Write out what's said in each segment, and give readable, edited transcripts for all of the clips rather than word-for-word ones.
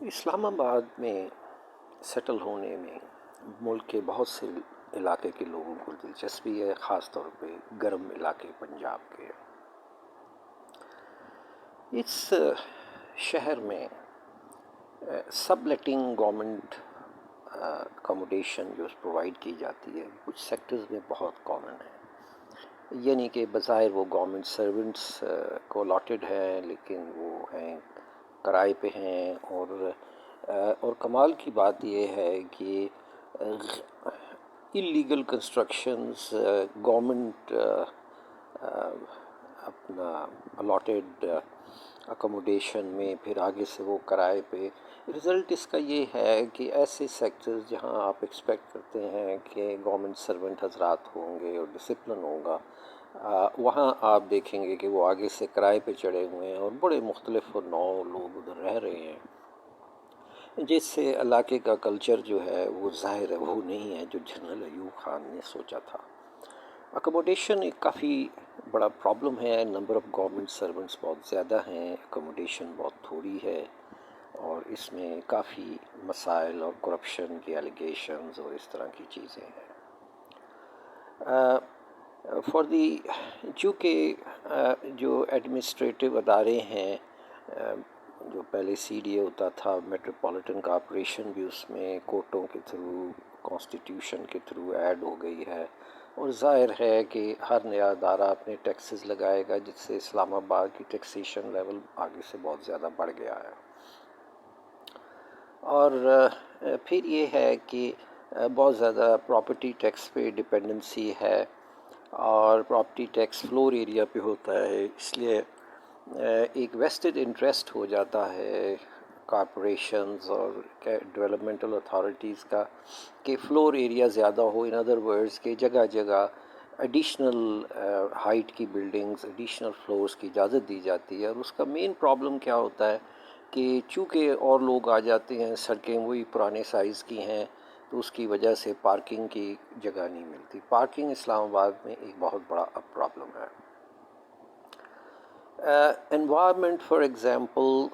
इस्लामाबाद में सेटल होने में मुल्क के बहुत से इलाके के लोगों को दिलचस्पी है, ख़ास तौर पे गर्म इलाके पंजाब के। इस शहर में सबलेटिंग गवर्नमेंट अकोमोडेशन जो प्रोवाइड की जाती है कुछ सेक्टर्स में बहुत कॉमन है। यानी कि बज़ाहिर वो गवर्नमेंट सर्वेंट्स को अलॉटेड है, लेकिन वो हैं किराए पे हैं। और कमाल की बात ये है कि इलीगल कंस्ट्रक्शंस गवर्नमेंट अपना अलॉटेड अकोमोडेशन में फिर आगे से वो किराए पे। रिज़ल्ट इसका ये है कि ऐसे सेक्टर्स जहां आप एक्सपेक्ट करते हैं कि गवर्नमेंट सर्वेंट हजरात होंगे और डिसिप्लिन होगा, वहाँ आप देखेंगे कि वो आगे से किराए पे चढ़े हुए हैं और बड़े मुख्तलिफ और नौ लोग उधर रह रहे हैं, जिससे इलाके का कल्चर जो है वो ज़ाहिर है वो नहीं है जो जनरल अयूब ख़ान ने सोचा था। अकोमोडेशन एक काफ़ी बड़ा प्रॉब्लम है। नंबर ऑफ़ गवर्नमेंट सर्वेंट्स बहुत ज़्यादा हैं, अकोमोडेशन बहुत थोड़ी है, और इसमें काफ़ी मसाइल और करप्शन के एलिगेशंस और इस तरह की चीज़ें हैं। फॉर दी चूँकि जो एडमिनिस्ट्रेटिव अदारे हैं, जो पहले सीडीए होता था, मेट्रोपॉलिटन कॉरपोरेशन भी उसमें कोर्टों के थ्रू, कॉन्स्टिट्यूशन के थ्रू ऐड हो गई है। और ज़ाहिर है कि हर नया अदारा अपने टैक्सेस लगाएगा, जिससे इस्लामाबाद की टैक्सेशन लेवल आगे से बहुत ज़्यादा बढ़ गया है। और फिर ये है कि बहुत ज़्यादा प्रॉपर्टी टैक्स पे डिपेंडेंसी है, और प्रॉपर्टी टैक्स फ्लोर एरिया पे होता है, इसलिए एक वेस्टेड इंटरेस्ट हो जाता है कॉरपोरेशंस और डेवलपमेंटल अथॉरिटीज़ का कि फ्लोर एरिया ज़्यादा हो। इन अदर वर्ड्स के जगह जगह एडिशनल हाइट की बिल्डिंग्स, एडिशनल फ्लोर्स की इजाज़त दी जाती है। और उसका मेन प्रॉब्लम क्या होता है कि चूँकि और लोग आ जाते हैं, सड़कें वही पुराने साइज़ की हैं, तो उसकी वजह से पार्किंग की जगह नहीं मिलती। पार्किंग इस्लामाबाद में एक बहुत बड़ा अब प्रॉब्लम है। एनवायरनमेंट फॉर एग्ज़ाम्पल,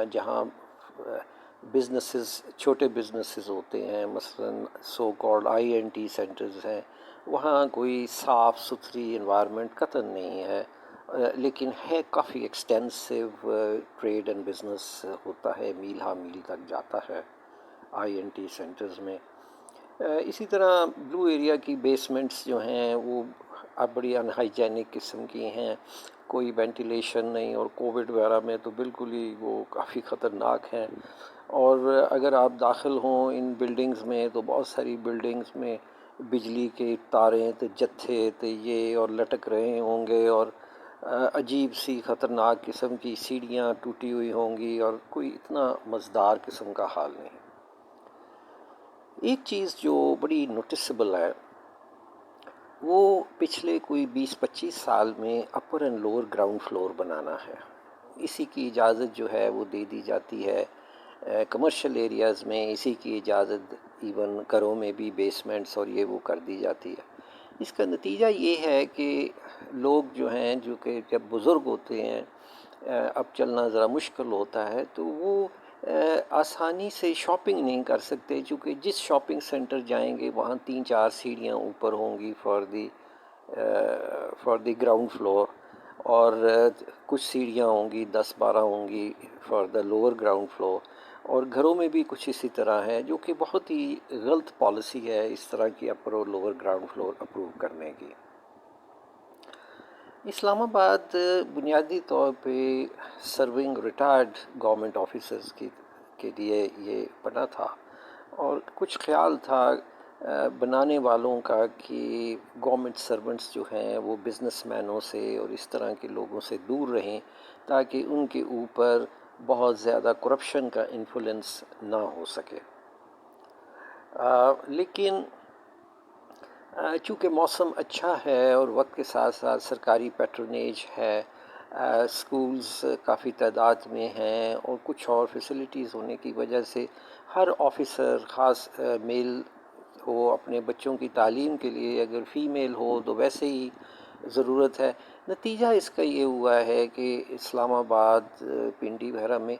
जहाँ बिजनेसेस, छोटे बिजनेसेस होते हैं, मसलन सो कॉल्ड आईएनटी सेंटर्स हैं, वहाँ कोई साफ़ सुथरी एनवायरनमेंट कतई नहीं है। लेकिन है काफ़ी एक्सटेंसिव ट्रेड एंड बिज़नेस होता है, मील हा मील तक जाता है आईएनटी सेंटर्स में। इसी तरह ब्लू एरिया की बेसमेंट्स जो हैं वो अब बड़ी अनहाइजेनिक किस्म की हैं, कोई वेंटिलेशन नहीं, और कोविड वगैरह में तो बिल्कुल ही वो काफ़ी ख़तरनाक हैं। और अगर आप दाखिल हों इन बिल्डिंग्स में, तो बहुत सारी बिल्डिंग्स में बिजली के तारें तो जत्थे तो ये और लटक रहे होंगे, और अजीब सी ख़तरनाक किस्म की सीढ़ियाँ टूटी हुई होंगी, और कोई इतना मज़ेदार किस्म का हाल नहीं। एक चीज़ जो बड़ी नोटिसेबल है, वो पिछले कोई 20-25 साल में अपर एंड लोअर ग्राउंड फ्लोर बनाना है। इसी की इजाज़त जो है वो दे दी जाती है कमर्शियल एरियाज़ में। इसी की इजाज़त इवन घरों में भी बेसमेंट्स और ये वो कर दी जाती है। इसका नतीजा ये है कि लोग जो हैं, जो कि जब बुज़ुर्ग होते हैं, अब चलना ज़रा मुश्किल होता है, तो वो आसानी से शॉपिंग नहीं कर सकते, क्योंकि जिस शॉपिंग सेंटर जाएंगे वहाँ 3-4 सीढ़ियाँ ऊपर होंगी फॉर दी ग्राउंड फ्लोर, और कुछ सीढ़ियाँ होंगी 10-12 होंगी for the lower ground floor. और घरों में भी कुछ इसी तरह है, जो कि बहुत ही गलत पॉलिसी है इस तरह की अपर और लोअर ग्राउंड फ्लोर अप्रूव करने की। इस्लामाबाद बुनियादी तौर पे सर्विंग रिटायर्ड गवर्नमेंट ऑफिसर्स के लिए ये बना था, और कुछ ख्याल था बनाने वालों का कि गवर्नमेंट सर्वेंट्स जो हैं वो बिजनेसमैनों से और इस तरह के लोगों से दूर रहें, ताकि उनके ऊपर बहुत ज़्यादा करप्शन का इन्फ्लुएंस ना हो सके। लेकिन चूँकि मौसम अच्छा है और वक्त के साथ साथ सरकारी पैट्रोनेज है, स्कूल्स काफ़ी तादाद में हैं, और कुछ और फैसिलिटीज़ होने की वजह से हर ऑफिसर, ख़ास मेल हो, अपने बच्चों की तालीम के लिए, अगर फ़ीमेल हो तो वैसे ही ज़रूरत है। नतीजा इसका ये हुआ है कि इस्लामाबाद, पिंडी वगैरह में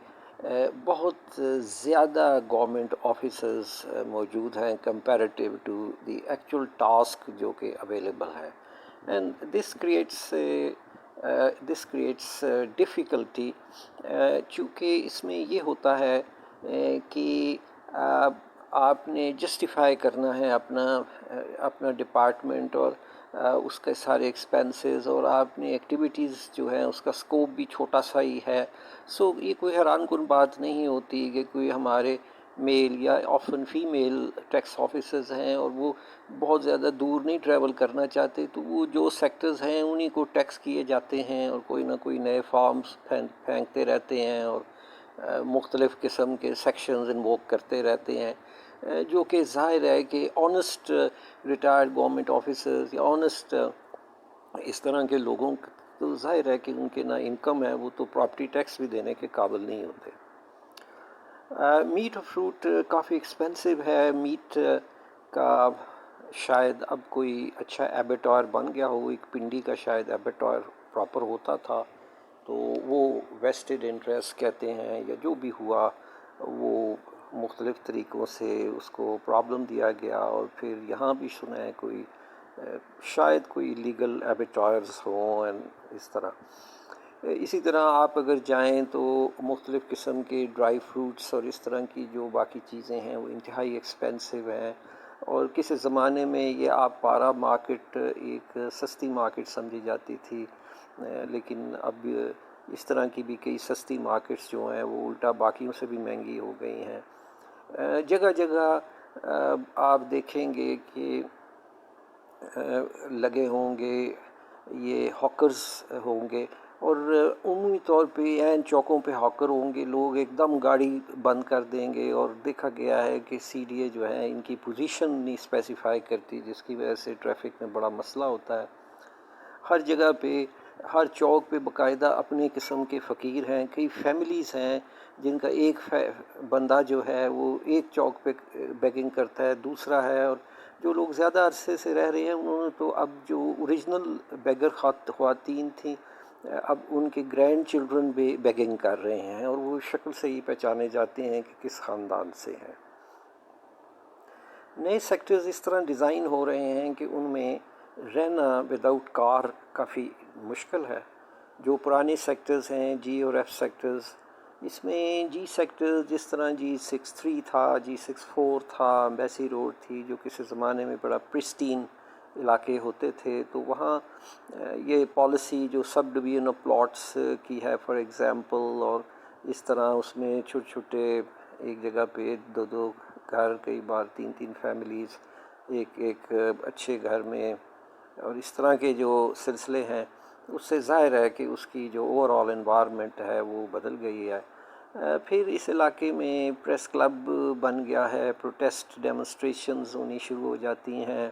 बहुत ज़्यादा गवर्नमेंट ऑफिसर्स मौजूद हैं comparative to the actual task जो कि अवेलेबल है। एंड दिस क्रिएट्स डिफ़िकल्टी, चूँकि इसमें ये होता है कि आपने जस्टिफाई करना है अपना डिपार्टमेंट और उसके सारे एक्सपेंसेस, और आपने एक्टिविटीज़ जो है उसका स्कोप भी छोटा सा ही है। सो ये कोई हैरानकुन बात नहीं होती कि कोई हमारे मेल या ऑफन फीमेल टैक्स ऑफिसर्स हैं और वो बहुत ज़्यादा दूर नहीं ट्रैवल करना चाहते, तो वो जो सेक्टर्स हैं उन्हीं को टैक्स किए जाते हैं और कोई ना कोई नए फॉर्म्स फेंकते रहते हैं और मुख्तलिफ़ किस्म के सेक्शंस इन्वोक करते रहते हैं, जो कि ज़ाहिर है कि ऑनेस्ट रिटायर्ड गवर्नमेंट ऑफिसर्स या ऑनेस्ट इस तरह के लोगों तो ज़ाहिर है कि उनके ना इनकम है, वो तो प्रॉपर्टी टैक्स भी देने के काबिल नहीं होते। मीट और फ्रूट काफ़ी एक्सपेंसिव है। मीट का शायद अब कोई अच्छा एबेटॉयर बन गया हो, एक पिंडी का शायद एबेटॉयर प्रॉपर होता था, तो वो वेस्टेड इंटरेस्ट कहते हैं या जो भी हुआ, वो मुख्तलिफ़ तरीक़ों से उसको प्रॉब्लम दिया गया और फिर यहाँ भी सुना है कोई शायद कोई लीगल एबेटॉयर्स हों एंड इस तरह। इसी तरह आप अगर जाएं तो मुख्तलिफ़ किस्म के ड्राई फ्रूट्स और इस तरह की जो बाकी चीज़ें हैं वो इंतहाई एक्सपेंसिव हैं, और किसी ज़माने में ये आप पारा मार्केट एक सस्ती मार्केट समझी जाती थी, लेकिन अब इस तरह की भी कई सस्ती मार्केट्स जो हैं वो उल्टा बाकियों से भी महंगी हो गई हैं। जगह जगह आप देखेंगे कि लगे होंगे ये हॉकर्स होंगे, और उमूमी तौर पे एन चौकों पे हॉकर होंगे, लोग एकदम गाड़ी बंद कर देंगे, और देखा गया है कि सीडीए जो है इनकी पोजीशन नहीं स्पेसिफाई करती, जिसकी वजह से ट्रैफिक में बड़ा मसला होता है। हर जगह पे हर चौक पे बाकायदा अपने किस्म के फ़कीर हैं, कई फैमिलीज़ हैं जिनका एक बंदा जो है वो एक चौक पे बेगिंग करता है, दूसरा है, और जो लोग ज़्यादा अरसे से रह रहे हैं उन्होंने तो अब जो ओरिजिनल बेगर ख़वातीन थी, अब उनके ग्रैंड चिल्ड्रन भी बेगिंग कर रहे हैं, और वो शक्ल से ही पहचाने जाते हैं कि किस ख़ानदान से हैं। नए सेक्टर्स इस तरह डिज़ाइन हो रहे हैं कि उनमें रहना विदाउट कार काफ़ी मुश्किल है। जो पुराने सेक्टर्स हैं जी और एफ़ सेक्टर्स, इसमें जी सेक्टर जिस तरह G63 था, G64 था, एम्बेसी रोड थी, जो किसी ज़माने में बड़ा प्रिस्टीन इलाके होते थे, तो वहाँ ये पॉलिसी जो सब डिवीज़न ऑफ प्लॉट्स की है फॉर एग्ज़ाम्पल, और इस तरह उसमें छोटे छोटे एक जगह पे दो दो घर, कई बार तीन तीन फैमिलीज़ एक एक अच्छे घर में, और इस तरह के जो सिलसिले हैं, उससे ज़ाहिर है कि उसकी जो ओवरऑल एनवायरनमेंट है वो बदल गई है। फिर इस इलाके में प्रेस क्लब बन गया है, प्रोटेस्ट डेमोन्स्ट्रेशंस होनी शुरू हो जाती हैं,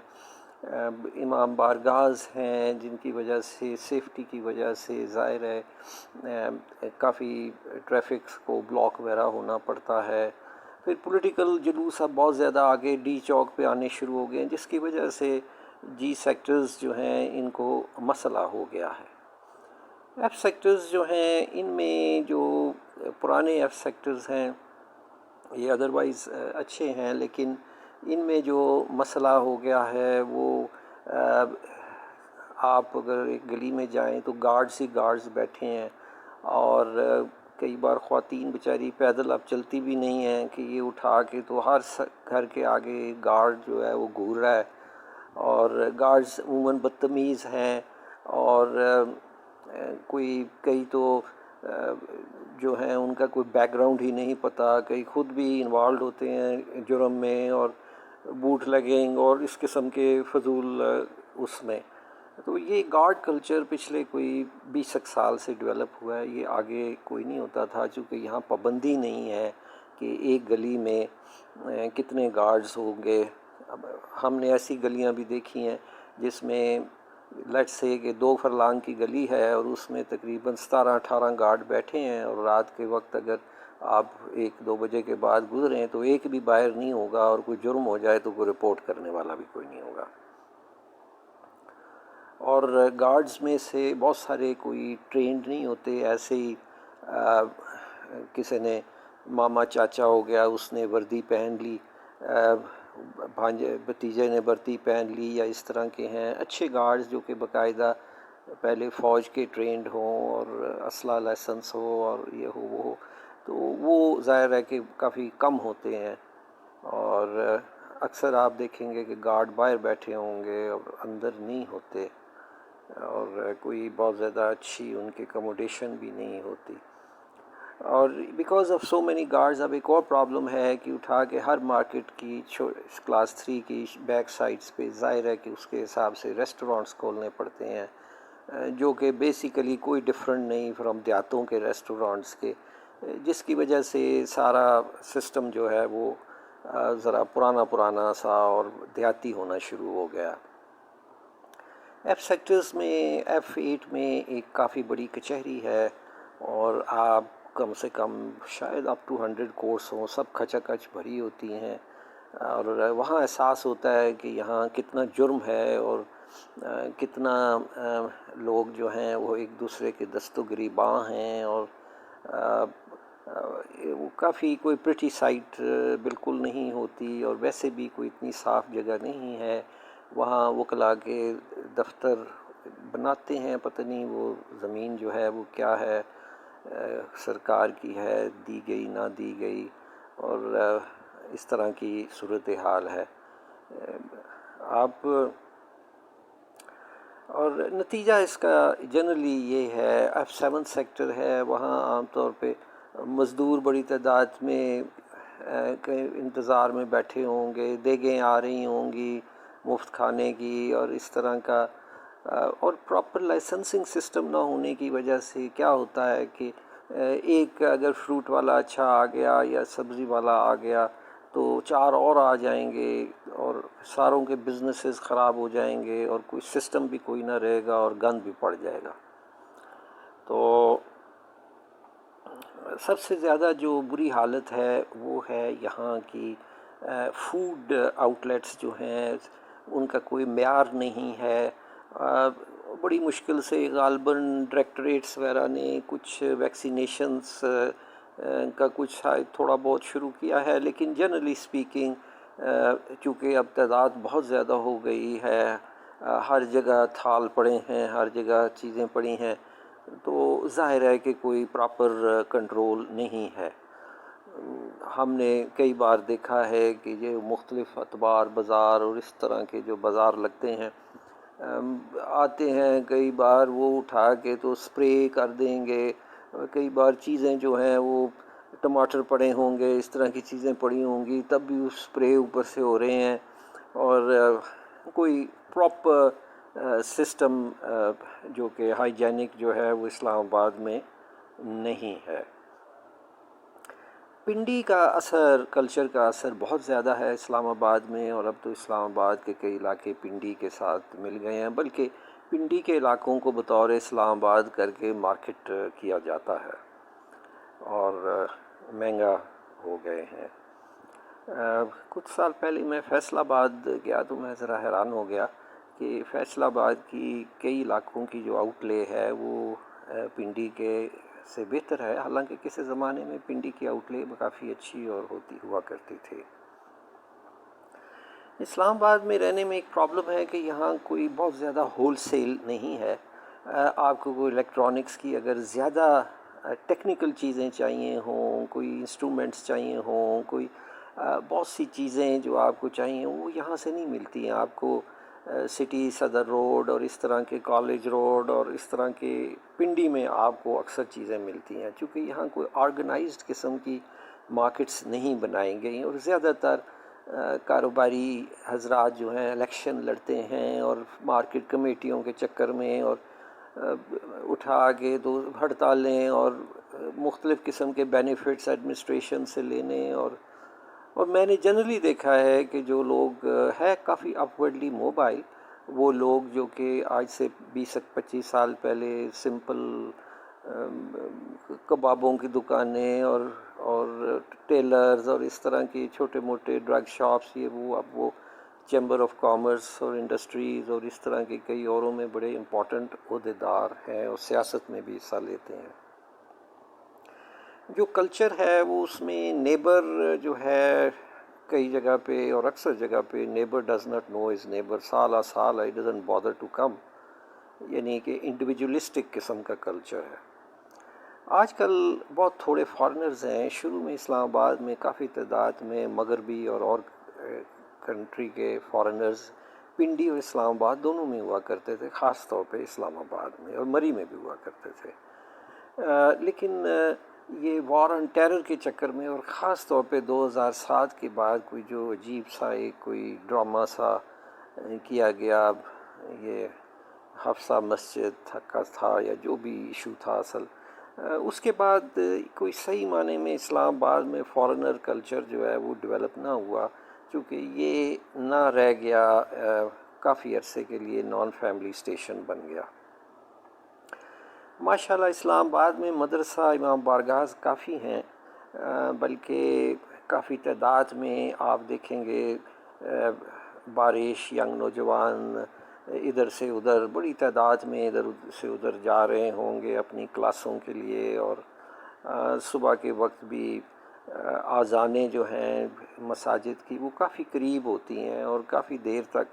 इमाम बारगाहs हैं जिनकी वजह से सेफ्टी की वजह से ज़ाहिर है काफ़ी ट्रैफिक को ब्लॉक वगैरह होना पड़ता है। फिर पॉलिटिकल जुलूस अब बहुत ज़्यादा आगे डी चौक पे आने शुरू हो गए हैं, जिसकी वजह से जी सेक्टर्स जो हैं इनको मसला हो गया है। एफ सेक्टर्स जो हैं इनमें जो पुराने एफ सेक्टर्स हैं ये अदरवाइज़ अच्छे हैं, लेकिन इनमें जो मसला हो गया है वो आप अगर एक गली में जाएं तो गार्ड्स ही गार्ड्स बैठे हैं, और कई बार ख़वातीन बेचारी पैदल अब चलती भी नहीं हैं कि ये उठा के, तो हर घर के आगे गार्ड जो है वो घूर रहा है, और गार्ड्स अमूमन बदतमीज़ हैं, और कोई कई तो जो हैं उनका कोई बैकग्राउंड ही नहीं पता, कई खुद भी इन्वॉल्व होते हैं जुर्म में, और बूट लगेंगे और इस किस्म के फजूल उसमें। तो ये गार्ड कल्चर पिछले कोई 20 साल से डेवलप हुआ है, ये आगे कोई नहीं होता था, चूँकि यहाँ पाबंदी नहीं है कि एक गली में कितने गार्ड्स होंगे। अब हमने ऐसी गलियाँ भी देखी हैं जिसमें लेट्स से कि 2 फरलांग की गली है और उसमें तकरीबन 17-18 गार्ड बैठे हैं, और रात के वक्त अगर आप 1-2 बजे के बाद गुजरें तो एक भी बाहर नहीं होगा, और कोई जुर्म हो जाए तो कोई रिपोर्ट करने वाला भी कोई नहीं होगा। और गार्ड्स में से बहुत सारे कोई ट्रेंड नहीं होते, ऐसे ही किसी ने मामा चाचा हो गया, उसने वर्दी पहन ली, भांजे भतीजे ने वर्दी पहन ली, या इस तरह के हैं अच्छे गार्ड्स जो कि बाकायदा पहले फ़ौज के ट्रेंड हों और असला लाइसेंस हो और ये हो वो हो, तो वो ज़ाहिर है कि काफ़ी कम होते हैं। और अक्सर आप देखेंगे कि गार्ड बाहर बैठे होंगे और अंदर नहीं होते, और कोई बहुत ज़्यादा अच्छी उनकी अकोमोडेशन भी नहीं होती। और because of so many guards अब एक और प्रॉब्लम है कि उठा के हर मार्केट की क्लास 3 की बैक साइड्स पे ज़ाहिर है कि उसके हिसाब से रेस्टोरेंट्स खोलने पड़ते हैं, जो कि बेसिकली कोई डिफरेंट नहीं फ्रॉम देहातों के रेस्टोरेंट्स के, जिसकी वजह से सारा सिस्टम जो है वो ज़रा पुराना पुराना सा और देहाती होना शुरू हो गया। एफ सेक्टर्स में F8 में एक काफ़ी बड़ी कचहरी है, और आप कम से कम शायद अप टू 100 कोर्स हों, सब खचाखच भरी होती हैं, और वहाँ एहसास होता है कि यहाँ कितना जुर्म है, और कितना लोग जो हैं वो एक दूसरे के दस्तगिरीबाँ हैं, और वो काफ़ी कोई प्रिटी साइट बिल्कुल नहीं होती, और वैसे भी कोई इतनी साफ़ जगह नहीं है। वहाँ वकला के दफ्तर बनाते हैं, पता नहीं वो ज़मीन जो है वो क्या है, सरकार की है, दी गई ना दी गई, और इस तरह की सूरत हाल है। आप और नतीजा इसका जनरली ये है, F7 सेक्टर है, वहाँ आमतौर पे मज़दूर बड़ी तादाद में कहीं इंतज़ार में बैठे होंगे, देगें आ रही होंगी मुफ्त खाने की और इस तरह का, और प्रॉपर लाइसेंसिंग सिस्टम ना होने की वजह से क्या होता है कि एक अगर फ्रूट वाला अच्छा आ गया या सब्ज़ी वाला आ गया तो चार और आ जाएंगे, और सारों के बिजनेसेस ख़राब हो जाएंगे, और कोई सिस्टम भी कोई ना रहेगा, और गंद भी पड़ जाएगा। तो सबसे ज़्यादा जो बुरी हालत है वो है यहाँ की फूड आउटलेट्स जो हैं उनका कोई मेयार नहीं है। बड़ी मुश्किल से गालबन डायरेक्टरेट्स वगैरह ने कुछ वैक्सीनेशंस का कुछ शायद थोड़ा बहुत शुरू किया है, लेकिन जनरली स्पीकिंग चूँकि अब तादाद बहुत ज़्यादा हो गई है, हर जगह थाल पड़े हैं, हर जगह चीज़ें पड़ी हैं, तो ज़ाहिर है कि कोई प्रॉपर कंट्रोल नहीं है। हमने कई बार देखा है कि ये मुख्तलिफ़ अतबार बाज़ार और इस तरह के जो बाज़ार लगते हैं, आते हैं, कई बार वो उठा के तो स्प्रे कर देंगे, कई बार चीज़ें जो हैं वो टमाटर पड़े होंगे, इस तरह की चीज़ें पड़ी होंगी, तब भी उस स्प्रे ऊपर से हो रहे हैं, और कोई प्रॉपर सिस्टम जो कि हाइजेनिक जो है वो इस्लामाबाद में नहीं है। पिंडी का असर, कल्चर का असर बहुत ज़्यादा है इस्लामाबाद में, और अब तो इस्लामाबाद के कई इलाके पिंडी के साथ मिल गए हैं, बल्कि पिंडी के इलाकों को बतौर इस्लामाबाद करके मार्केट किया जाता है, और महंगा हो गए हैं। कुछ साल पहले मैं फैसलाबाद गया तो मैं ज़रा हैरान हो गया कि फैसलाबाद की कई इलाकों की जो आउटले है वो पिंडी के से बेहतर है, हालांकि किसी ज़माने में पिंडी की आउटले काफ़ी अच्छी और होती हुआ करती थी। इस्लामाबाद में रहने में एक प्रॉब्लम है कि यहाँ कोई बहुत ज़्यादा होल सेल नहीं है। आपको कोई इलेक्ट्रॉनिक्स की अगर ज़्यादा टेक्निकल चीज़ें चाहिए हों, कोई इंस्ट्रूमेंट्स चाहिए हों, कोई बहुत सी चीज़ें जो आपको चाहिए वो यहाँ से नहीं मिलती हैं। आपको सिटी सदर रोड और इस तरह के कॉलेज रोड और इस तरह के पिंडी में आपको अक्सर चीज़ें मिलती हैं, क्योंकि यहाँ कोई ऑर्गेनाइज्ड किस्म की मार्केट्स नहीं बनाई गई, और ज़्यादातर कारोबारी हजरात जो हैं इलेक्शन लड़ते हैं और मार्केट कमेटियों के चक्कर में, और उठा के तो हड़तालें और मुख्तलिफ़ किस्म के बेनिफिट्स एडमिनिस्ट्रेशन से लेने, और मैंने जनरली देखा है कि जो लोग है काफ़ी अपवर्डली मोबाइल, वो लोग जो कि आज से 20-25 साल पहले सिंपल कबाबों की दुकानें और टेलर्स और इस तरह की छोटे मोटे ड्रग शॉप्स, ये वो अब वो चैम्बर ऑफ कॉमर्स और इंडस्ट्रीज़ और इस तरह के कई औरों में बड़े इम्पोर्टेंट ओहदेदार हैं और सियासत में भी हिस्सा लेते हैं। जो कल्चर है वो उसमें नेबर जो है कई जगह पे और अक्सर जगह पे neighbour does not know is neighbour, साल आ साल I doesn't bother to come, यानी कि इंडिविजुअलिस्टिक किस्म का कल्चर है। आजकल बहुत थोड़े फॉरेनर्स हैं, शुरू में इस्लामाबाद में काफ़ी तादाद में मगरबी और कंट्री के फॉरेनर्स पिंडी और इस्लामाबाद दोनों में हुआ करते थे, ख़ास तौर पे इस्लामाबाद में, और मरी में भी हुआ करते थे। लेकिन ये वॉर ऑन टेरर के चक्कर में और ख़ास तौर पे 2007 के बाद कोई जो अजीब सा एक कोई ड्रामा सा किया गया, ये हफ्सा मस्जिद का था या जो भी इशू था असल, उसके बाद कोई सही माने में इस्लामाबाद में फॉरेनर कल्चर जो है वो डेवलप ना हुआ, क्योंकि ये ना रह गया, काफ़ी अरसे के लिए नॉन फैमिली स्टेशन बन गया। माशाल्लाह इस्लामाबाद में मदरसा इमाम बारगाह काफ़ी हैं, बल्कि काफ़ी तादाद में आप देखेंगे बारिश यंग नौजवान इधर से उधर बड़ी तादाद में इधर से उधर जा रहे होंगे अपनी क्लासों के लिए, और सुबह के वक्त भी आज़ानें जो हैं मसाजिद की वो काफ़ी करीब होती हैं और काफ़ी देर तक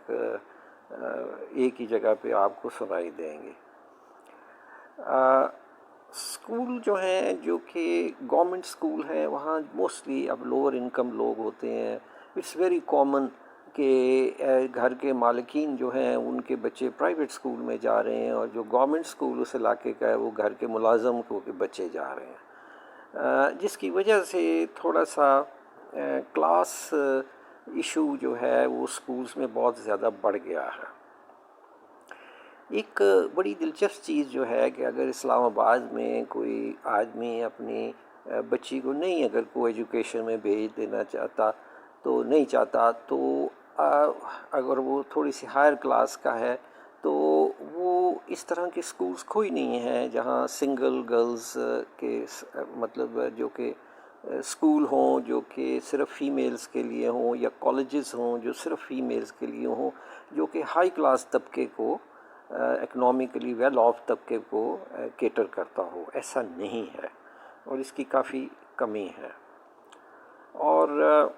एक ही जगह पे आपको सुनाई देंगे। स्कूल जो हैं जो कि गवर्नमेंट स्कूल हैं वहाँ मोस्टली अब लोअर इनकम लोग होते हैं। इट्स वेरी कॉमन कि घर के मालिकीन जो हैं उनके बच्चे प्राइवेट स्कूल में जा रहे हैं, और जो गवर्नमेंट स्कूल उस इलाके का है वो घर के मुलाजम को के बच्चे जा रहे हैं, जिसकी वजह से थोड़ा सा क्लास इशू जो है वो स्कूल्स में बहुत ज़्यादा बढ़ गया है। एक बड़ी दिलचस्प चीज़ जो है कि अगर इस्लामाबाद में कोई आदमी अपनी बच्ची को नहीं अगर को एजुकेशन में भेज देना चाहता तो नहीं चाहता, तो अगर वो थोड़ी सी हायर क्लास का है तो वो इस तरह के स्कूल्स कोई नहीं हैं जहाँ सिंगल गर्ल्स के मतलब जो कि स्कूल हों जो कि सिर्फ फ़ीमेल्स के लिए हों, या कॉलेजेस हों जो सिर्फ फ़ीमेल्स के लिए हों, जो कि हाई क्लास तबके को इकनॉमिकली वेल ऑफ तबके को केटर करता हो। ऐसा नहीं है और इसकी काफ़ी कमी है। और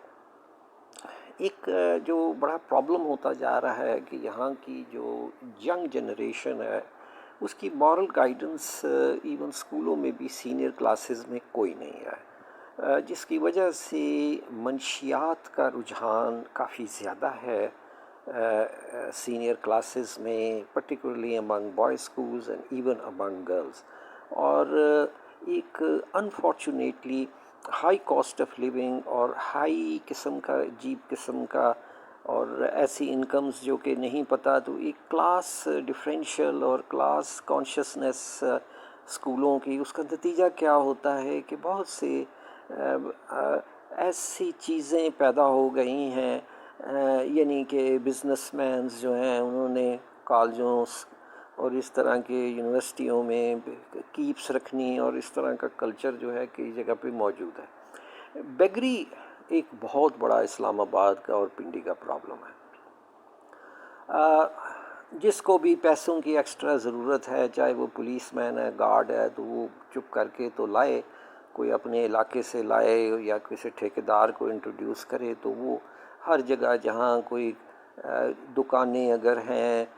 एक जो बड़ा प्रॉब्लम होता जा रहा है कि यहाँ की जो यंग जनरेशन है उसकी मॉरल गाइडेंस इवन स्कूलों में भी सीनियर क्लासेस में कोई नहीं है, जिसकी वजह से मंशियात का रुझान काफ़ी ज़्यादा है सीनियर क्लासेस में, particularly among boys schools and even among girls. और एक unfortunately high cost of living और हाई किस्म का अजीब किस्म का और ऐसी इनकम्स जो कि नहीं पता, तो एक क्लास डिफरेंशियल और क्लास कॉन्शियसनेस स्कूलों की, उसका नतीजा क्या होता है कि बहुत से ऐसी चीज़ें पैदा हो गई हैं, यानी कि बिजनेसमैन्स जो हैं उन्होंने कॉलेजों और इस तरह के यूनिवर्सिटियों में कीप्स रखनी, और इस तरह का कल्चर जो है कई जगह पे मौजूद है। बेगरी एक बहुत बड़ा इस्लामाबाद का और पिंडी का प्रॉब्लम है। जिसको भी पैसों की एक्स्ट्रा ज़रूरत है, चाहे वो पुलिसमैन है, गार्ड है, तो वो चुप करके तो लाए, कोई अपने इलाके से लाए या किसी ठेकेदार को इंट्रोड्यूस करे, तो वो हर जगह जहाँ कोई दुकानें अगर हैं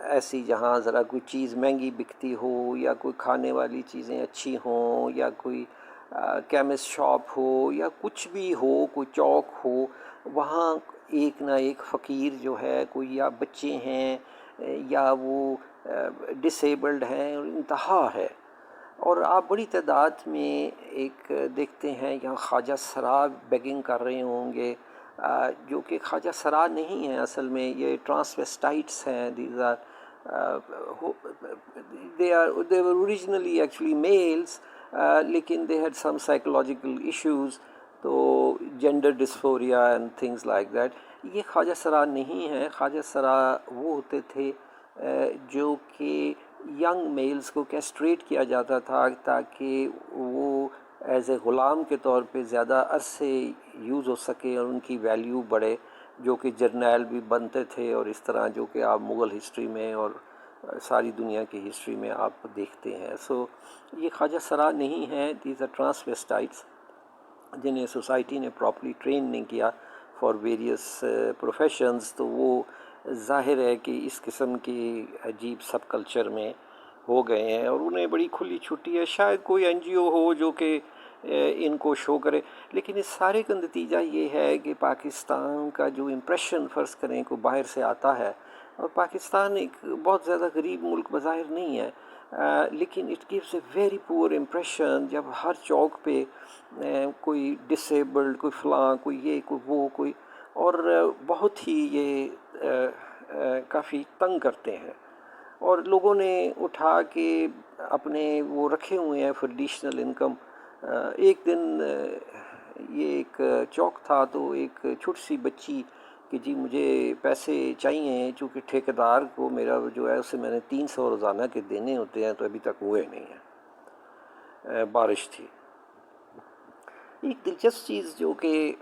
ऐसी जहाँ ज़रा कोई चीज़ महंगी बिकती हो या कोई खाने वाली चीज़ें अच्छी हों या कोई केमिस्ट शॉप हो या कुछ भी हो, कोई चौक हो, वहाँ एक ना एक फ़कीर जो है कोई, या बच्चे हैं या वो डिसेबल्ड हैं, और इंतहा है। और आप बड़ी तादाद में एक देखते हैं यहाँ ख्वाजा सरा बेगिंग कर रहे होंगे, जो कि ख्वाजा सरा नहीं है असल में, ये ट्रांसवेस्टाइट्स हैं। These are they were originally actually males, लेकिन they had some psychological issues, तो gender dysphoria and things like that. ये ख्वाजा सरा नहीं है। ख्वाजा सरा वो होते थे जो कि यंग मेल्स को कैस्ट्रेट किया जाता था ताकि वो एज ए ग़ुलाम के तौर पे ज़्यादा अरसे यूज़ हो सके और उनकी वैल्यू बढ़े, जो कि जर्नैल भी बनते थे और इस तरह, जो कि आप मुग़ल हिस्ट्री में और सारी दुनिया की हिस्ट्री में आप देखते हैं। सो ये ख्वाजा सरा नहीं है, दीज आर ट्रांसवेस्टाइट्स जिन्हें सोसाइटी ने प्रॉपरली ट्रेन नहीं किया फॉर वेरियस प्रोफेशंस। तो वो जाहिर है कि इस किस्म की अजीब सब कल्चर में हो गए हैं और उन्हें बड़ी खुली छुट्टी है। शायद कोई एनजीओ हो जो कि इनको शो करे, लेकिन इस सारे का नतीजा ये है कि पाकिस्तान का जो इम्प्रेशन फ़र्ज़ करें को बाहर से आता है, और पाकिस्तान एक बहुत ज़्यादा गरीब मुल्क बज़ाहिर नहीं है, लेकिन it gives a very poor impression जब हर चौक पे कोई डिसेबल्ड, कोई फ़लाँ, कोई ये, कोई वो, कोई, और बहुत ही ये काफ़ी तंग करते हैं। और लोगों ने उठा के अपने वो रखे हुए हैं फॉर एडिशनल इनकम। एक दिन ये एक चौक था तो एक छोटी सी बच्ची कि जी मुझे पैसे चाहिए, चूँकि ठेकेदार को मेरा जो है उसे मैंने 300 रोज़ाना के देने होते हैं, तो अभी तक हुए नहीं हैं। बारिश थी। एक दिलचस्प चीज़ जो कि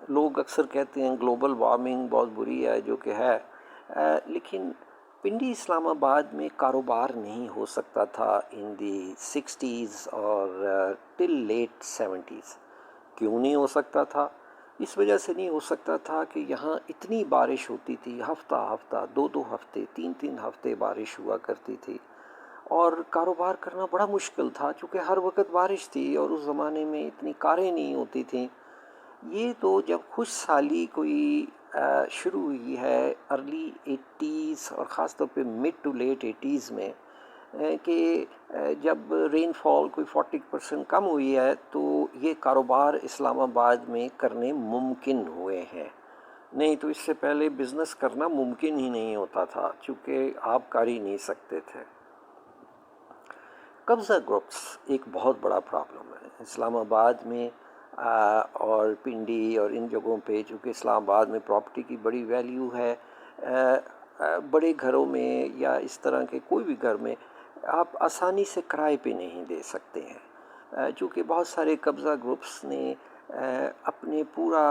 लोग अक्सर कहते हैं ग्लोबल वार्मिंग बहुत बुरी है, जो कि है, लेकिन पिंडी इस्लामाबाद में कारोबार नहीं हो सकता था इन दी 60s और टिल लेट 70s। क्यों नहीं हो सकता था? इस वजह से नहीं हो सकता था कि यहाँ इतनी बारिश होती थी, हफ्ता हफ्ता, दो दो हफ्ते, तीन तीन हफ्ते बारिश हुआ करती थी, और कारोबार करना बड़ा मुश्किल था क्योंकि हर वक्त बारिश थी और उस ज़माने में इतनी कारें नहीं होती थी। ये तो जब खुशहाली कोई शुरू हुई है अर्ली 80s और ख़ास तौर पे मिड टू लेट 80s में, कि जब रेनफॉल कोई 40% कम हुई है, तो ये कारोबार इस्लामाबाद में करने मुमकिन हुए हैं। नहीं तो इससे पहले बिज़नेस करना मुमकिन ही नहीं होता था क्योंकि आप कर ही नहीं सकते थे। कब्ज़ा ग्रुप्स एक बहुत बड़ा प्रॉब्लम है इस्लामाबाद में, और पिंडी और इन जगहों पे, चूँकि इस्लामाबाद में प्रॉपर्टी की बड़ी वैल्यू है। बड़े घरों में या इस तरह के कोई भी घर में आप आसानी से किराए पे नहीं दे सकते हैं, चूँकि बहुत सारे कब्ज़ा ग्रुप्स ने अपने पूरा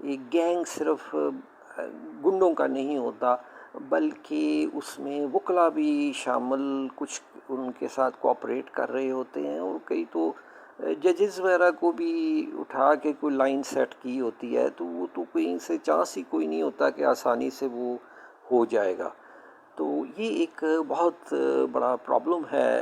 एक गैंग सिर्फ गुंडों का नहीं होता, बल्कि उसमें वकला भी शामिल कुछ उनके साथ कोऑपरेट कर रहे होते हैं, और कई तो जजेस वगैरह को भी उठा के कोई लाइन सेट की होती है, तो वो तो कहीं से चांस ही कोई नहीं होता कि आसानी से वो हो जाएगा। तो ये एक बहुत बड़ा प्रॉब्लम है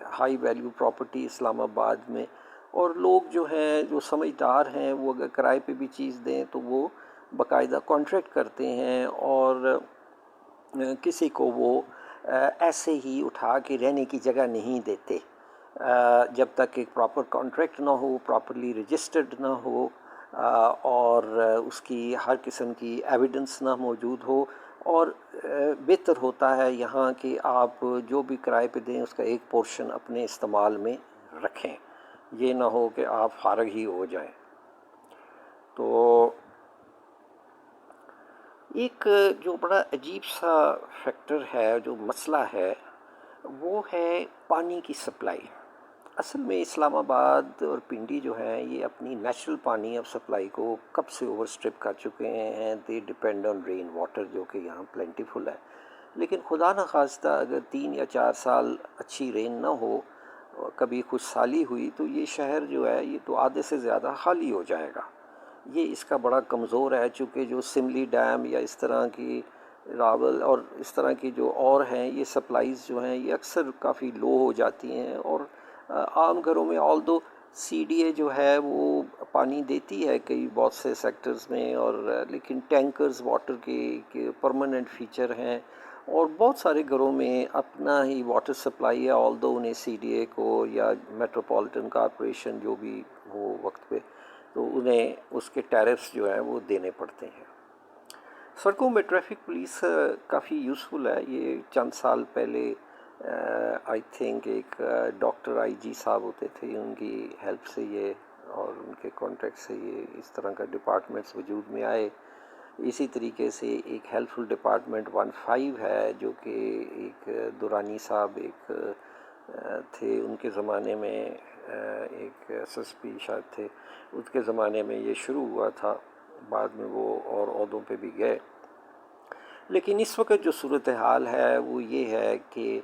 हाई वैल्यू प्रॉपर्टी इस्लामाबाद में। और लोग जो हैं, जो समझदार हैं, वो अगर किराए पे भी चीज़ दें तो वो बाकायदा कॉन्ट्रैक्ट करते हैं, और किसी को वो ऐसे ही उठा के रहने की जगह नहीं देते जब तक एक प्रॉपर कॉन्ट्रैक्ट ना हो, प्रॉपरली रजिस्टर्ड ना हो, और उसकी हर किस्म की एविडेंस ना मौजूद हो। और बेहतर होता है यहाँ कि आप जो भी किराए पे दें उसका एक पोर्शन अपने इस्तेमाल में रखें, ये ना हो कि आप फारग ही हो जाएं। तो एक जो बड़ा अजीब सा फैक्टर है, जो मसला है, वो है पानी की सप्लाई। असल में इस्लामाबाद और पिंडी जो है ये अपनी नेचुरल पानी ऑफ सप्लाई को कब से ओवर स्ट्रिप कर चुके हैं। They depend on rain water जो कि यहाँ प्लेंटीफुल है, लेकिन खुदा न खास्ता अगर 3 या 4 साल अच्छी रेन ना हो, कभी खुशहाली हुई, तो ये शहर जो है ये तो आधे से ज़्यादा खाली हो जाएगा। ये इसका बड़ा कमज़ोर है, चूँकि जो सिमली डैम या इस तरह की रावल और इस तरह की जो और हैं, ये सप्लाईज़ जो हैं ये अक्सर काफ़ी लो हो जाती हैं। और आम घरों में ऑल दो CDA जो है वो पानी देती है कई बहुत से सेक्टर्स में, और लेकिन टैंकर्स वाटर के परमानेंट फ़ीचर हैं, और बहुत सारे घरों में अपना ही वाटर सप्लाई है, ऑल दो उन्हें CDA को या मेट्रोपॉलिटन कॉरपोरेशन जो भी हो वक्त पे, तो उन्हें उसके टैरिफ्स जो हैं वो देने पड़ते हैं। सड़कों में ट्रैफिक पुलिस काफ़ी यूज़फुल है। ये चंद साल पहले आई थिंक एक डॉक्टर IG साहब होते थे, उनकी हेल्प से ये और उनके कॉन्टेक्ट से ये इस तरह का डिपार्टमेंट्स वजूद में आए। इसी तरीके से एक हेल्पफुल डिपार्टमेंट 15 है, जो कि एक दुरानी साहब एक थे, उनके ज़माने में एक SSP शायद थे, उसके ज़माने में ये शुरू हुआ था, बाद में वो और ओहदों पे भी गए। लेकिन इस वक्त जो सूरत हाल है वो ये है कि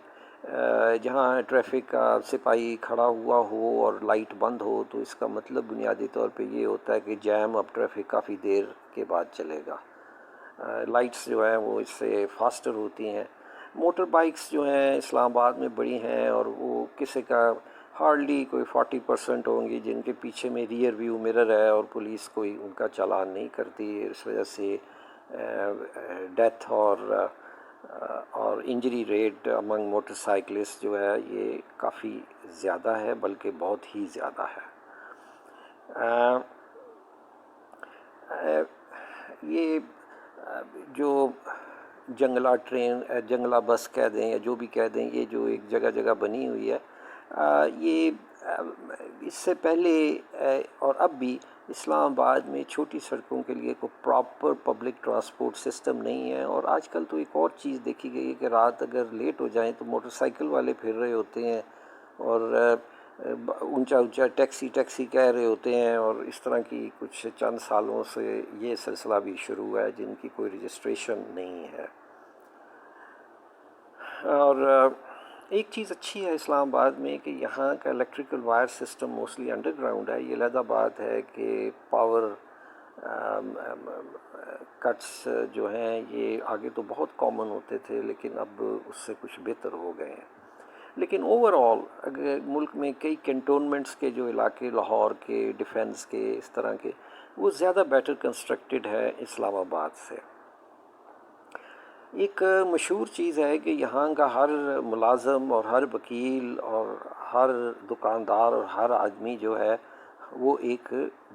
जहाँ ट्रैफिक का सिपाही खड़ा हुआ हो और लाइट बंद हो तो इसका मतलब बुनियादी तौर पे ये होता है कि जैम अब ट्रैफिक काफ़ी देर के बाद चलेगा। लाइट्स जो हैं वो इससे फास्टर होती हैं। मोटर बाइक्स जो हैं इस्लामाबाद में बड़ी हैं और वो किसी का हार्डली कोई 40% होंगी जिनके पीछे में रियर व्यू मिरर है और पुलिस कोई उनका चालान नहीं करती। इस वजह से डेथ और इंजरी रेट अमंग मोटरसाइकिलिस्ट जो है ये काफ़ी ज़्यादा है, बल्कि बहुत ही ज़्यादा है। अ, अ, ये जो जंगला ट्रेन जंगला बस कह दें या जो भी कह दें, ये जो एक जगह जगह बनी हुई है, ये इससे पहले और अब भी इस्लामाबाद में छोटी सड़कों के लिए कोई प्रॉपर पब्लिक ट्रांसपोर्ट सिस्टम नहीं है। और आजकल तो एक और चीज़ देखी गई है कि रात अगर लेट हो जाए तो मोटरसाइकिल वाले फिर रहे होते हैं और ऊंचा ऊंचा टैक्सी टैक्सी कह रहे होते हैं। और इस तरह की कुछ चंद सालों से ये सिलसिला भी शुरू हुआ है जिनकी कोई रजिस्ट्रेशन नहीं है। और एक चीज़ अच्छी है इस्लामाबाद में कि यहाँ का electrical wire system mostly underground है। ये अलग बात है कि पावर कट्स जो हैं ये आगे तो बहुत कॉमन होते थे, लेकिन अब उससे कुछ बेहतर हो गए हैं। लेकिन ओवरऑल अगर मुल्क में कई कैंटोनमेंट्स के जो इलाके लाहौर के, डिफेंस के, इस तरह के, वो ज़्यादा बेटर कंस्ट्रक्टेड है इस्लामाबाद से। एक मशहूर चीज़ है कि यहाँ का हर मुलाज़म और हर वकील और हर दुकानदार और हर आदमी जो है वो एक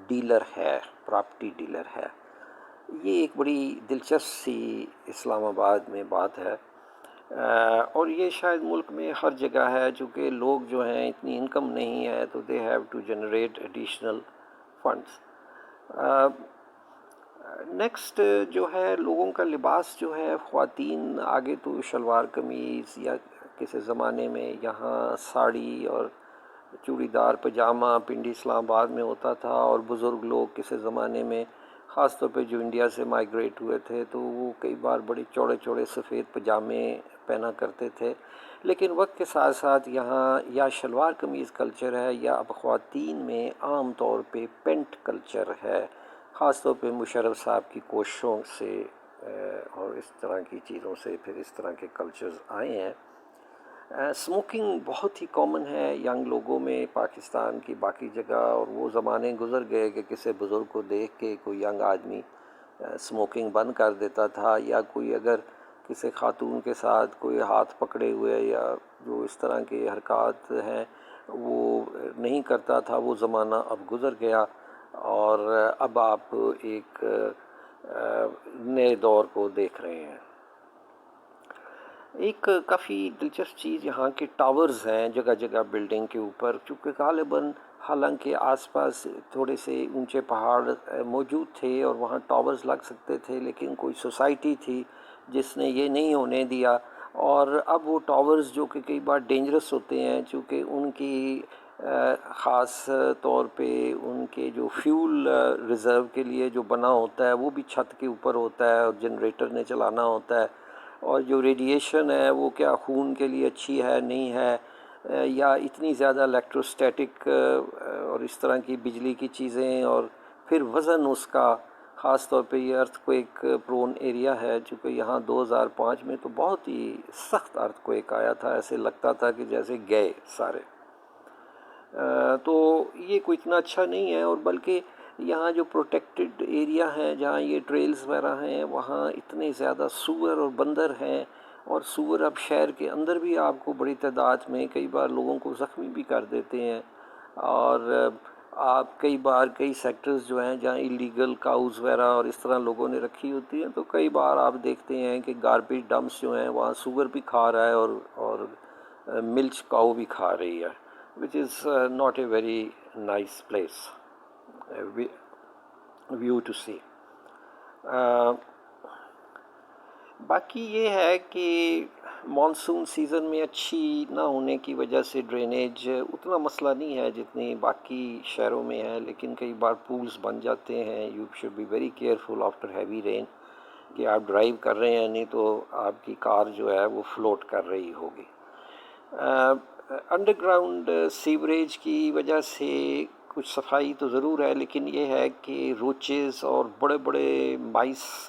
डीलर है, प्रॉपर्टी डीलर है। ये एक बड़ी दिलचस्प सी इस्लामाबाद में बात है। और ये शायद मुल्क में हर जगह है, चूँकि लोग जो हैं इतनी इनकम नहीं है तो they have to generate additional funds. Next जो है लोगों का लिबास जो है, ख़वातीन आगे तो शलवार कमीज़ या किसी ज़माने में यहाँ साड़ी और चूड़ीदार पजामा पिंडी इस्लामाबाद में होता था, और बुज़ुर्ग लोग किसी ज़माने में ख़ास तौर पे जो इंडिया से माइग्रेट हुए थे तो वो कई बार बड़े चौड़े चौड़े सफ़ेद पजामे पहना करते थे। लेकिन वक्त के साथ साथ यहाँ या शलवार कमीज़ कल्चर है या अब ख़वातीन में आम तौर पे पेंट कल्चर है, ख़ास तौर पे मुशर्रफ साहब की कोशिशों से और इस तरह की चीज़ों से फिर इस तरह के कल्चर्स आए हैं। स्मोकिंग बहुत ही कॉमन है यंग लोगों में पाकिस्तान की बाकी जगह, और वो ज़माने गुज़र गए कि किसी बुज़ुर्ग को देख के कोई यंग आदमी स्मोकिंग बंद कर देता था, या कोई अगर किसी खातून के साथ कोई हाथ पकड़े हुए या जो इस तरह के हरकत हैं वो नहीं करता था। वो ज़माना अब गुज़र गया और अब आप एक नए दौर को देख रहे हैं। एक काफ़ी दिलचस्प चीज़ यहाँ के टावर्स हैं जगह जगह बिल्डिंग के ऊपर, चूँकि गालिबन हालांकि आसपास थोड़े से ऊंचे पहाड़ मौजूद थे और वहाँ टावर्स लग सकते थे, लेकिन कोई सोसाइटी थी जिसने ये नहीं होने दिया। और अब वो टावर्स जो कि कई बार डेंजरस होते हैं, चूँकि उनकी ख़ास तौर पे उनके जो फ्यूल रिज़र्व के लिए जो बना होता है वो भी छत के ऊपर होता है और जनरेटर ने चलाना होता है। और जो रेडिएशन है वो क्या खून के लिए अच्छी है नहीं है, या इतनी ज़्यादा इलेक्ट्रोस्टैटिक और इस तरह की बिजली की चीज़ें, और फिर वज़न उसका, ख़ास तौर पे ये अर्थक्वेक प्रोन एरिया है। चूँकि यहाँ 2005 में तो बहुत ही सख्त अर्थक्वेक आया था, ऐसे लगता था कि जैसे गए सारे। तो ये कोई इतना अच्छा नहीं है। और बल्कि यहाँ जो प्रोटेक्टेड एरिया है जहाँ ये ट्रेल्स वगैरह हैं वहाँ इतने ज़्यादा सूअर और बंदर हैं, और सूअर अब शहर के अंदर भी आपको बड़ी तादाद में कई बार लोगों को ज़ख्मी भी कर देते हैं। और आप कई बार कई सेक्टर्स जो हैं जहाँ इलीगल काउज़ वगैरह और इस तरह लोगों ने रखी होती हैं, तो कई बार आप देखते हैं कि गार्बेज डंप्स जो हैं वहाँ सूअर भी खा रहा है और मिल्च काऊ भी खा रही है, which is not a very nice place view to see. बाकी ये है कि मानसून सीज़न में अच्छी ना होने की वजह से ड्रेनेज उतना मसला नहीं है जितनी बाकी शहरों में है, लेकिन कई बार पूल्स बन जाते हैं। You should be very careful after heavy rain. कि आप ड्राइव कर रहे हैं, नहीं तो आपकी कार जो है वो फ्लोट कर रही होगी। अंडरग्राउंड सीवरेज की वजह से कुछ सफाई तो ज़रूर है, लेकिन ये है कि रोचेस और बड़े बड़े माइस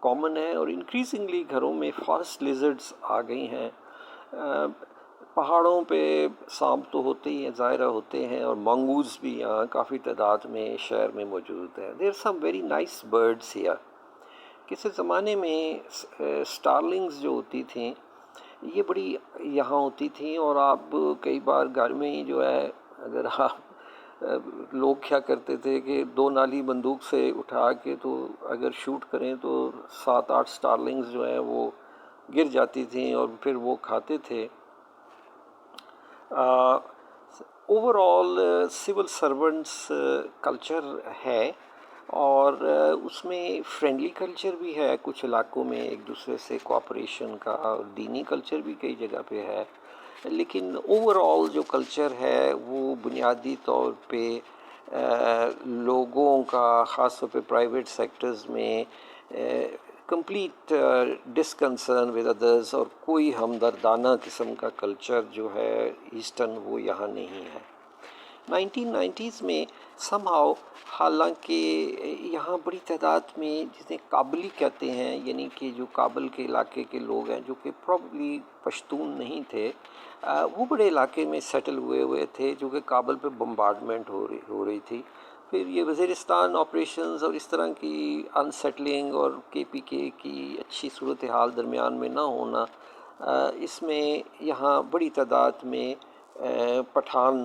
कॉमन है, और इंक्रीजिंगली घरों में फॉरेस्ट लिजर्ड्स आ गई हैं। पहाड़ों पे सांप तो होते ही हैं, ज़ाहिर होते हैं, और मंगूज़ भी यहाँ काफ़ी तादाद में शहर में मौजूद हैं। There some very nice birds here. किसी ज़माने में स्टारलिंग्स जो होती थी ये बड़ी यहाँ होती थी, और आप कई बार घर में ही जो है, अगर आप लोग क्या करते थे कि दो नाली बंदूक से उठा के तो अगर शूट करें तो 7-8 स्टारलिंग्स जो हैं वो गिर जाती थी और फिर वो खाते थे। ओवरऑल सिविल सर्वेंट्स कल्चर है, और उसमें फ्रेंडली कल्चर भी है, कुछ इलाकों में एक दूसरे से कोऑपरेशन का, और दीनी कल्चर भी कई जगह पे है। लेकिन ओवरऑल जो कल्चर है वो बुनियादी तौर पे लोगों का, ख़ास तौर पे प्राइवेट सेक्टर्स में कंप्लीट डिसकंसर्न विद अदर्स, और कोई हमदर्दाना किस्म का कल्चर जो है ईस्टर्न वो यहाँ नहीं है। 1990s में समहाउ, हालांकि यहाँ बड़ी तादाद में जिसे काबली कहते हैं, यानी कि जो काबल के इलाके के लोग हैं जो कि प्रॉब्ली पश्तून नहीं थे, वो बड़े इलाके में सेटल हुए थे, जो कि काबल पे बम्बार्डमेंट हो रही थी। फिर ये वज़ीरिस्तान ऑपरेशंस और इस तरह की अनसेटलिंग और केपीके की अच्छी सूरत हाल दरमियान में ना होना, इसमें यहाँ बड़ी तादाद में पठान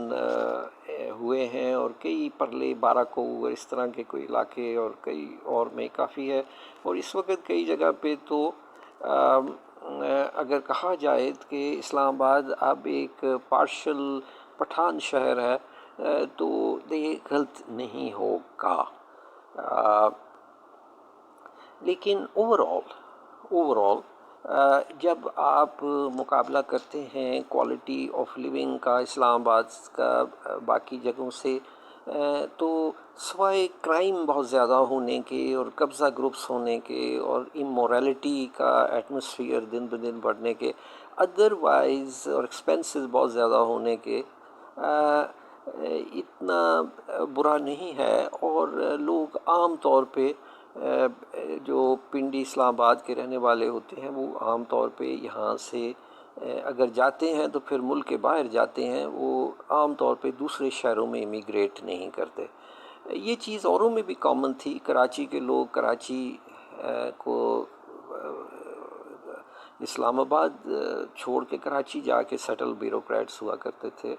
हुए हैं, और कई परले बाराको और इस तरह के कोई इलाके और कई और में काफ़ी है। और इस वक्त कई जगह पे तो अगर कहा जाए कि इस्लामाबाद अब एक पार्शल पठान शहर है, तो ये गलत नहीं होगा। लेकिन ओवरऑल जब आप मुकाबला करते हैं क्वालिटी ऑफ लिविंग का इस्लामाबाद का बाकी जगहों से, तो सवाए क्राइम बहुत ज़्यादा होने के और कब्ज़ा ग्रुप्स होने के और इमोरलिटी का एटमॉस्फेयर दिन ब दिन बढ़ने के, अदरवाइज़ और एक्सपेंसेस बहुत ज़्यादा होने के, इतना बुरा नहीं है। और लोग आम तौर पे जो पिंडी इस्लामाबाद के रहने वाले होते हैं वो आम तौर पे यहाँ से अगर जाते हैं तो फिर मुल्क के बाहर जाते हैं, वो आम तौर पे दूसरे शहरों में इमिग्रेट नहीं करते। ये चीज़ औरों में भी कॉमन थी। कराची के लोग कराची को इस्लामाबाद छोड़ के कराची जाके सेटल ब्यूरोक्रेट्स हुआ करते थे।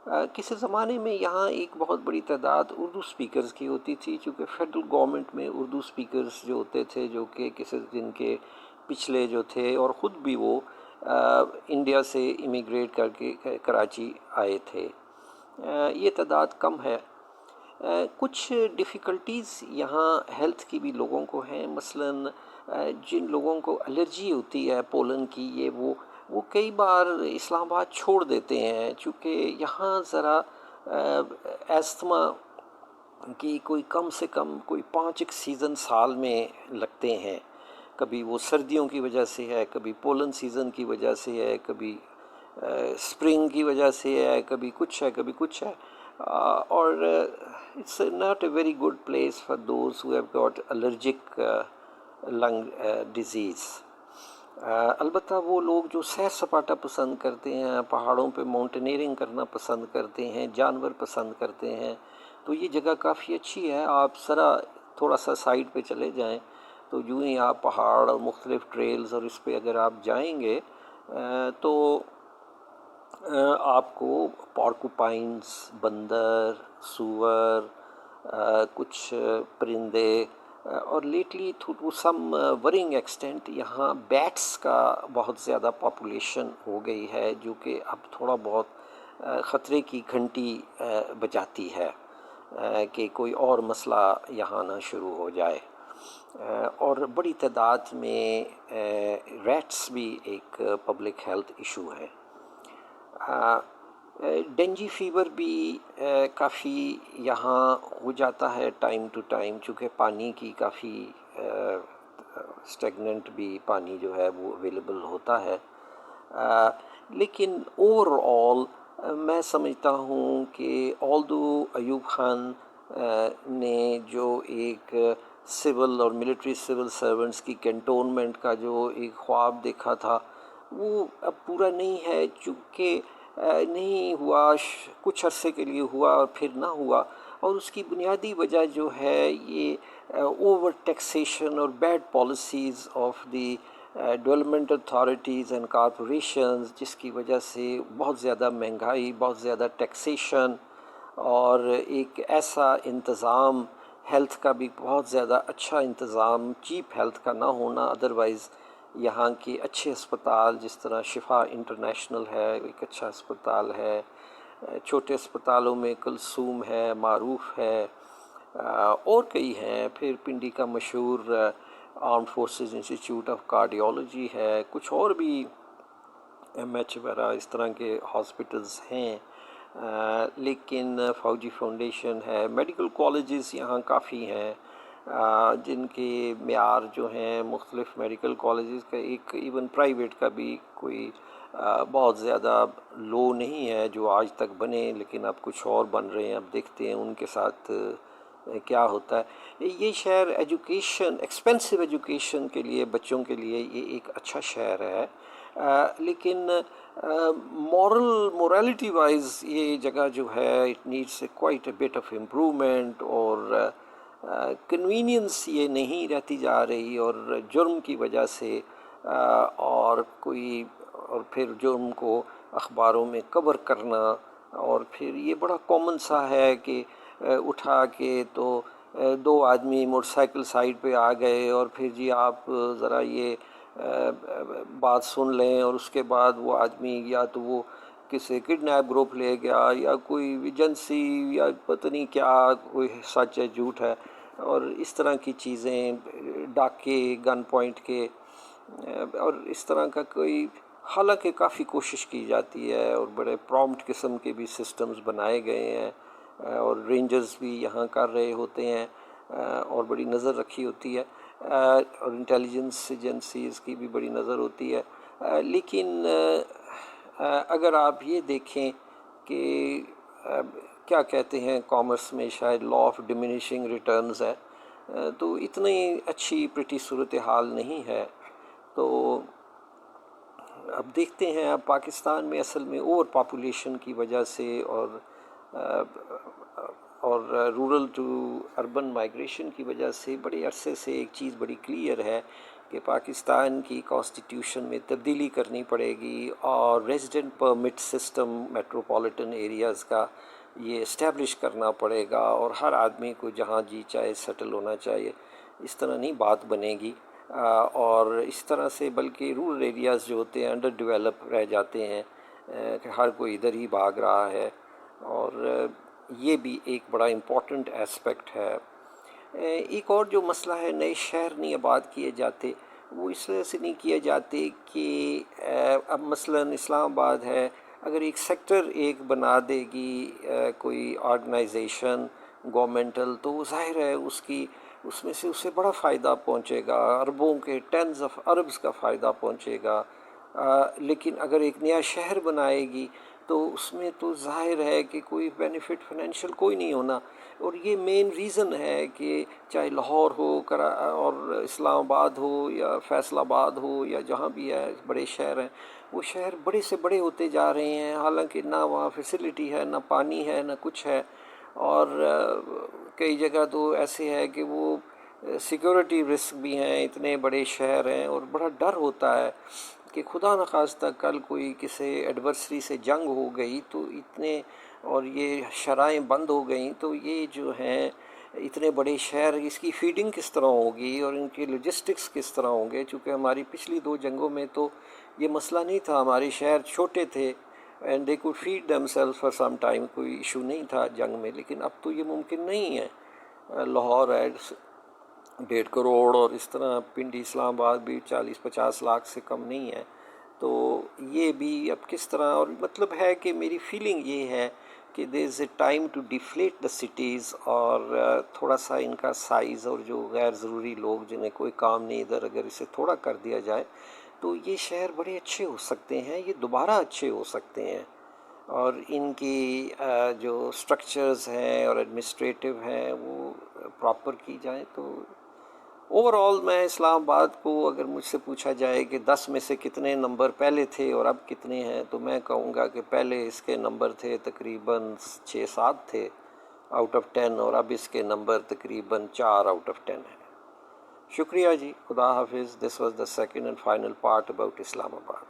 किसी ज़माने में यहाँ एक बहुत बड़ी तादाद उर्दू स्पीकर्स की होती थी, क्योंकि फेडरल गवर्नमेंट में उर्दू स्पीकर्स जो होते थे, जो कि किसी जिनके पिछले जो थे और ख़ुद भी वो इंडिया से इमिग्रेट करके कराची आए थे, ये तादाद कम है। कुछ डिफ़िकल्टीज़ यहाँ हेल्थ की भी लोगों को हैं। मसलन जिन लोगों को एलर्जी होती है पोलन की, ये वो कई बार इस्लामाबाद छोड़ देते हैं, चूँकि यहाँ ज़रा एस्थमा की कोई कम से कम कोई 5 सीज़न साल में लगते हैं। कभी वो सर्दियों की वजह से है, कभी पोलन सीज़न की वजह से है, कभी स्प्रिंग की वजह से है, कभी कुछ है, कभी कुछ है। और it's not a very good place for those who have got allergic lung disease. अलबत्ता वो लोग जो सैर सपाटा पसंद करते हैं, पहाड़ों पे माउंटेनियरिंग करना पसंद करते हैं, जानवर पसंद करते हैं, तो ये जगह काफ़ी अच्छी है। आप ज़रा थोड़ा सा साइड पे चले जाएं तो यूँ ही आप पहाड़ और मुख्तलिफ़ ट्रेल्स और इस पे अगर आप जाएंगे तो आपको पॉर्कुपाइन्स, बंदर, सूअर, कुछ परिंदे, और lately to some worrying extent यहाँ बैट्स का बहुत ज़्यादा पॉपुलेशन हो गई है, जो कि अब थोड़ा बहुत ख़तरे की घंटी बजाती है कि कोई और मसला यहाँ ना शुरू हो जाए। और बड़ी तादाद में रैट्स भी एक पब्लिक हेल्थ इशू है। डेंगू फीवर भी काफ़ी यहाँ हो जाता है टाइम टू टाइम, चूँकि पानी की काफ़ी स्टेगनेंट भी पानी जो है वो अवेलेबल होता है। लेकिन ओवरऑल मैं समझता हूँ कि ऑल्दो अयूब खान ने जो एक सिविल और मिलिट्री सिविल सर्वेंट्स की कैंटोनमेंट का जो एक ख्वाब देखा था वो अब पूरा नहीं है, चूँकि नहीं हुआ, कुछ अरसे के लिए हुआ और फिर ना हुआ। और उसकी बुनियादी वजह जो है ये ओवर टैक्सेशन और bad policies of the development authorities and corporations, जिसकी वजह से बहुत ज़्यादा महंगाई, बहुत ज़्यादा टैक्सेशन और एक ऐसा इंतज़ाम हेल्थ का भी बहुत ज़्यादा अच्छा इंतज़ाम, चीप हेल्थ का ना होना। अदरवाइज़ यहाँ के अच्छे अस्पताल जिस तरह शिफा इंटरनेशनल है, एक अच्छा अस्पताल है, छोटे अस्पतालों में कुलसूम है, मारूफ है, और कई हैं। फिर पिंडी का मशहूर armed forces institute of cardiology है, कुछ और भी एमएच वगैरह इस तरह के हॉस्पिटल्स हैं। लेकिन फौजी फाउंडेशन है, मेडिकल कॉलेजेस यहाँ काफ़ी हैं जिनके मेयार जो हैं मुख्तलिफ़ मेडिकल कॉलेजेस का, एक इवन प्राइवेट का भी कोई बहुत ज़्यादा लो नहीं है जो आज तक बने, लेकिन अब कुछ और बन रहे हैं। अब देखते हैं उनके साथ क्या होता है। ये शहर एजुकेशन, एक्सपेंसिव एजुकेशन के लिए, बच्चों के लिए ये एक अच्छा शहर है, लेकिन मोरालिटी वाइज ये जगह जो है it needs quite a bit of improvement. और कन्वीनियंस ये नहीं रहती जा रही, और जुर्म की वजह से और फिर जुर्म को अखबारों में कवर करना, और फिर ये बड़ा कॉमन सा है कि उठा के तो दो आदमी मोटरसाइकिल साइड पे आ गए और फिर जी आप ज़रा ये बात सुन लें, और उसके बाद वो आदमी या तो वो किसी किडनैप ग्रुप ले गया या कोई एजेंसी या पता नहीं क्या, कोई सच है झूठ है, और इस तरह की चीज़ें, डाके, गन पॉइंट के, और इस तरह का कोई, हालांकि काफ़ी कोशिश की जाती है और बड़े प्रॉम्प्ट किस्म के भी सिस्टम्स बनाए गए हैं और रेंजर्स भी यहाँ कर रहे होते हैं और बड़ी नज़र रखी होती है, और इंटेलिजेंस एजेंसीज़ की भी बड़ी नज़र होती है। लेकिन अगर आप ये देखें कि क्या कहते हैं कॉमर्स में शायद लॉ ऑफ डिमिनिशिंग रिटर्न्स है, तो इतनी अच्छी प्रिटी सूरत हाल नहीं है। तो अब देखते हैं, अब पाकिस्तान में असल में ओवर पॉपुलेशन की वजह से और रूरल टू अर्बन माइग्रेशन की वजह से बड़े अरसे से एक चीज़ बड़ी क्लियर है कि पाकिस्तान की कॉन्स्टिट्यूशन में तब्दीली करनी पड़ेगी और resident permit system metropolitan areas का ये इस्टेब्लिश करना पड़ेगा, और हर आदमी को जहाँ जी चाहे सेटल होना चाहिए। इस तरह नहीं बात बनेगी, और इस तरह से बल्कि रूरल एरियाज़ जो होते हैं अंडर डेवलप रह जाते हैं कि हर कोई इधर ही भाग रहा है, और ये भी एक बड़ा इम्पॉर्टेंट एस्पेक्ट है। एक और जो मसला है, नए शहर नहीं आबाद किए जाते, वो इस वजह से नहीं किए जाते कि अब मसलन इस्लामाबाद है, अगर एक सेक्टर एक बना देगी कोई ऑर्गेनाइजेशन गवर्नमेंटल, तो ज़ाहिर है उसमें से उसे बड़ा फ़ायदा पहुंचेगा, अरबों के टेंस ऑफ अरब्स का फ़ायदा पहुंचेगा। लेकिन अगर एक नया शहर बनाएगी तो उसमें तो ज़ाहिर है कि कोई बेनिफिट फाइनेंशियल कोई नहीं होना। और ये मेन रीज़न है कि चाहे लाहौर हो और इस्लामाबाद हो या फैसलाबाद हो या जहाँ भी है बड़े शहर हैं, वो शहर बड़े से बड़े होते जा रहे हैं, हालांकि ना वहाँ फैसिलिटी है, ना पानी है, ना कुछ है। और कई जगह तो ऐसे है कि वो सिक्योरिटी रिस्क भी हैं, इतने बड़े शहर हैं, और बड़ा डर होता है कि खुदा न खास्ता कल कोई किसी एडवर्सरी से जंग हो गई तो इतने, और ये शराएं बंद हो गई तो ये जो हैं इतने बड़े शहर, इसकी फीडिंग किस तरह होगी और इनके लॉजिस्टिक्स किस तरह होंगे। चूँकि हमारी पिछली 2 जंगों में तो ये मसला नहीं था, हमारे शहर छोटे थे and they could feed themselves for some time, कोई इशू नहीं था जंग में। लेकिन अब तो ये मुमकिन नहीं है। लाहौर है 1.5 करोड़, और इस तरह पिंडी इस्लामाबाद भी 40-50 लाख से कम नहीं है। तो ये भी अब किस तरह, और मतलब है कि मेरी फीलिंग ये है कि there is a time to deflate the cities, और थोड़ा सा इनका साइज़ और जो गैर ज़रूरी लोग जिन्हें कोई काम नहीं इधर, अगर इसे थोड़ा कर दिया जाए तो ये शहर बड़े अच्छे हो सकते हैं, ये दोबारा अच्छे हो सकते हैं। और इनकी जो स्ट्रक्चर्स हैं और एडमिनिस्ट्रेटिव हैं वो प्रॉपर की जाए तो ओवरऑल मैं इस्लामाबाद को, अगर मुझसे पूछा जाए कि 10 में से कितने नंबर पहले थे और अब कितने हैं, तो मैं कहूँगा कि पहले इसके नंबर थे तकरीबन 6-7 थे आउट ऑफ 10, और अब इसके नंबर तकरीबन 4 आउट ऑफ 10 हैं। शुक्रिया जी, खुदा हाफिज़। This was the second and final part about Islamabad.